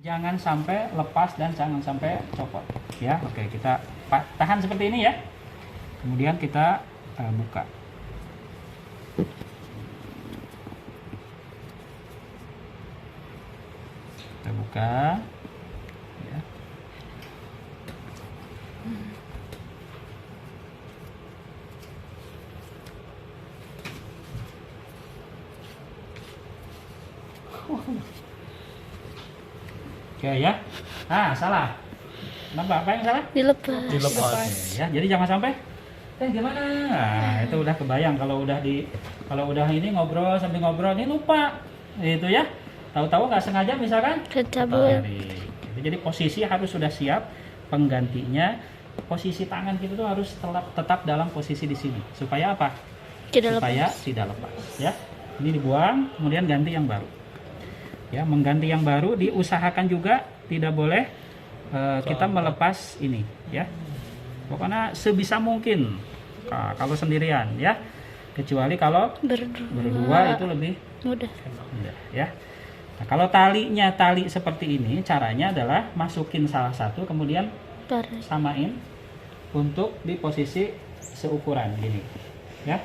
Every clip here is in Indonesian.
Jangan sampai lepas dan jangan sampai copot. Ya, oke, kita tahan seperti ini ya. Kemudian kita buka. Kita buka. Ya. Oke ya. Ah, salah. Kenapa? Apa yang salah? Dilepas. Ya, jadi jangan sampai gimana? Nah, itu udah kebayang kalau udah ini ngobrol sambil ngobrol ini lupa. Itu ya. Tahu-tahu nggak sengaja misalkan Kecabut. Jadi posisi harus sudah siap, penggantinya posisi tangan kita tuh harus tetap dalam posisi di sini. Supaya apa? Supaya tidak lepas ya. Ini dibuang, kemudian ganti yang baru. Ya, mengganti yang baru diusahakan juga tidak boleh kita melepas ini ya. Pokoknya sebisa mungkin kalau sendirian ya. Kecuali kalau berdua itu lebih mudah ya. Nah, kalau talinya tali seperti ini, caranya adalah masukin salah satu kemudian samain untuk di posisi seukuran gini ya.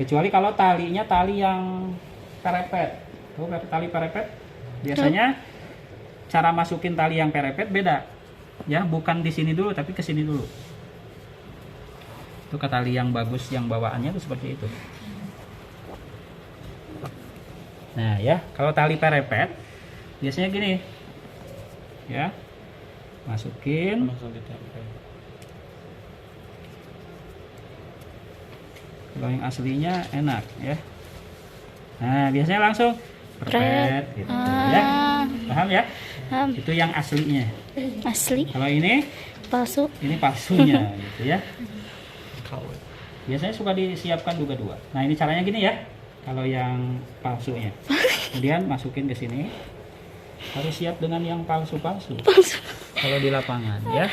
Kecuali kalau talinya tali yang perepet. Tali perepet biasanya cara masukin tali yang perepet beda ya, bukan di sini dulu tapi ke sini dulu. Itu ke tali yang bagus yang bawaannya tuh seperti itu. Nah ya, kalau tali perepet biasanya gini ya, masukin kalau yang aslinya enak ya. Nah biasanya langsung perpet gitu ya. Paham ya? Paham. Itu yang aslinya. Asli. Kalau ini Palsu. ini palsunya gitu ya. Biasanya suka disiapkan juga dua. Nah, ini caranya gini ya. Kalau yang palsunya. Kemudian masukin ke sini. Harus siap dengan yang palsu-palsu. Kalau di lapangan ya.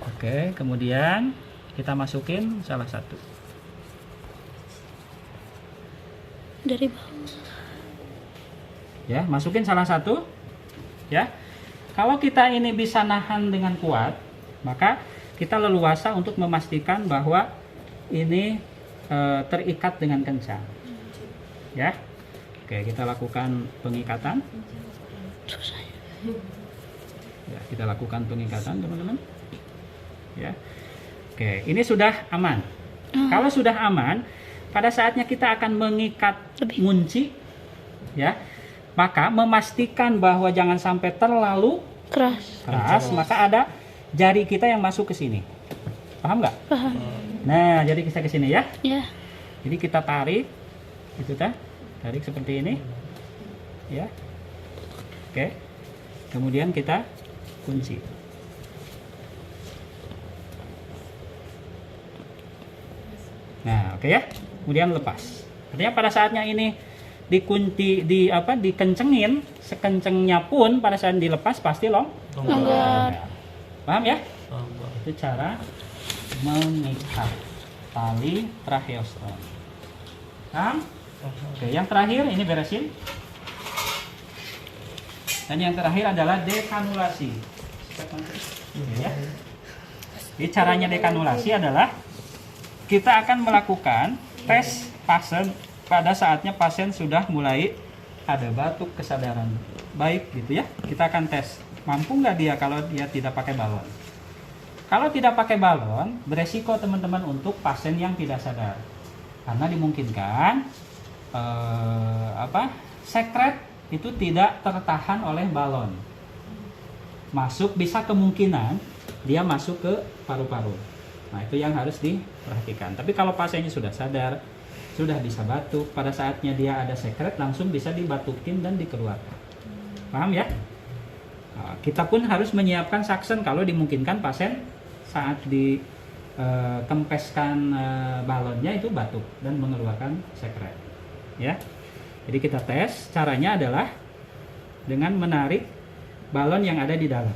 Oke, kemudian kita masukin salah satu. Dari bawah. Ya, masukin salah satu ya. Kalau kita ini bisa nahan dengan kuat, maka kita leluasa untuk memastikan bahwa ini terikat dengan kencang ya. Oke, kita lakukan pengikatan ya, kita lakukan pengikatan teman-teman ya. Oke, ini sudah aman. Kalau sudah aman, pada saatnya kita akan mengikat ngunci ya, maka memastikan bahwa jangan sampai terlalu keras, maka ada jari kita yang masuk ke sini. Paham nggak? Paham. Nah, jadi kita ke sini ya. Ya. Jadi kita tarik, itu tarik seperti ini, ya. Oke. Kemudian kita kunci. Nah, oke ya. Kemudian lepas. Artinya pada saatnya ini dikunci, dikencengin, sekencengnya pun pada saat dilepas pasti longgar. Paham ya? Itu cara mengikat tali tracheostomi. Paham? Oke, yang terakhir ini beresin. Dan yang terakhir adalah dekanulasi. Ya. Jadi caranya dekanulasi adalah kita akan melakukan tes pasien pada saatnya pasien sudah mulai ada batuk, kesadaran baik gitu ya. Kita akan tes mampu nggak dia kalau dia tidak pakai balon. Kalau tidak pakai balon, beresiko teman-teman untuk pasien yang tidak sadar, karena dimungkinkan sekret itu tidak tertahan oleh balon. Bisa kemungkinan dia masuk ke paru-paru. Nah, itu yang harus diperhatikan. Tapi kalau pasiennya sudah sadar, sudah bisa batuk, pada saatnya dia ada sekret langsung bisa dibatukin dan dikeluarkan. Paham ya? Nah, kita pun harus menyiapkan suction kalau dimungkinkan pasien saat dikempeskan balonnya itu batuk dan mengeluarkan sekret. Ya. Jadi kita tes, caranya adalah dengan menarik balon yang ada di dalam.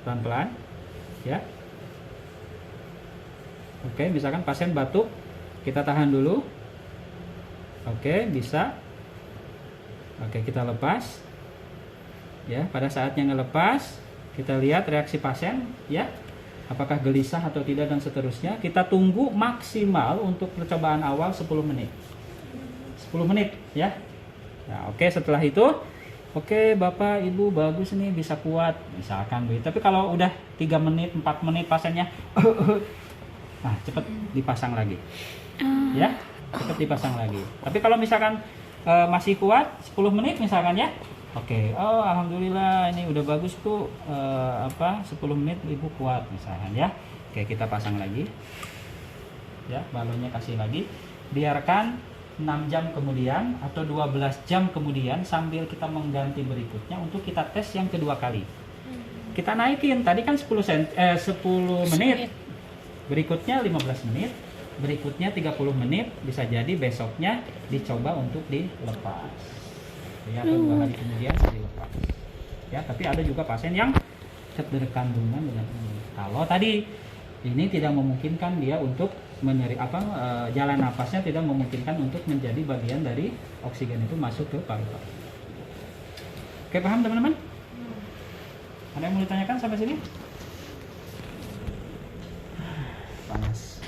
Pelan-pelan. Ya. Oke, misalkan pasien batuk, kita tahan dulu. Oke, bisa. Oke, kita lepas. Ya, pada saatnya ngelepas, kita lihat reaksi pasien, ya, apakah gelisah atau tidak dan seterusnya. Kita tunggu maksimal untuk percobaan awal 10 menit. 10 menit, ya. Nah, oke, setelah itu, oke, Bapak, Ibu, bagus nih, bisa kuat, misalkan begitu. Tapi kalau udah 3 menit, 4 menit pasiennya, nah, cepat dipasang lagi, ya, cepat dipasang lagi. Tapi kalau misalkan masih kuat, 10 menit misalkan ya, oke, oh alhamdulillah ini udah bagus tuh, 10 menit Ibu kuat misalkan ya. Oke, kita pasang lagi, ya, balonnya kasih lagi, biarkan 6 jam kemudian atau 12 jam kemudian sambil kita mengganti berikutnya untuk kita tes yang kedua kali. Kita naikin, tadi kan 10 menit, berikutnya 15 menit, berikutnya 30 menit, bisa jadi besoknya dicoba untuk dilepas. Ya, atau 2 hari kemudian dilepas. Ya, tapi ada juga pasien yang keterkandungan dengan ini. Kalau tadi ini tidak memungkinkan dia untuk jalan nafasnya tidak memungkinkan untuk menjadi bagian dari oksigen itu masuk ke paru-paru. Oke, paham teman-teman? Ada yang mau ditanyakan sampai sini? Panas.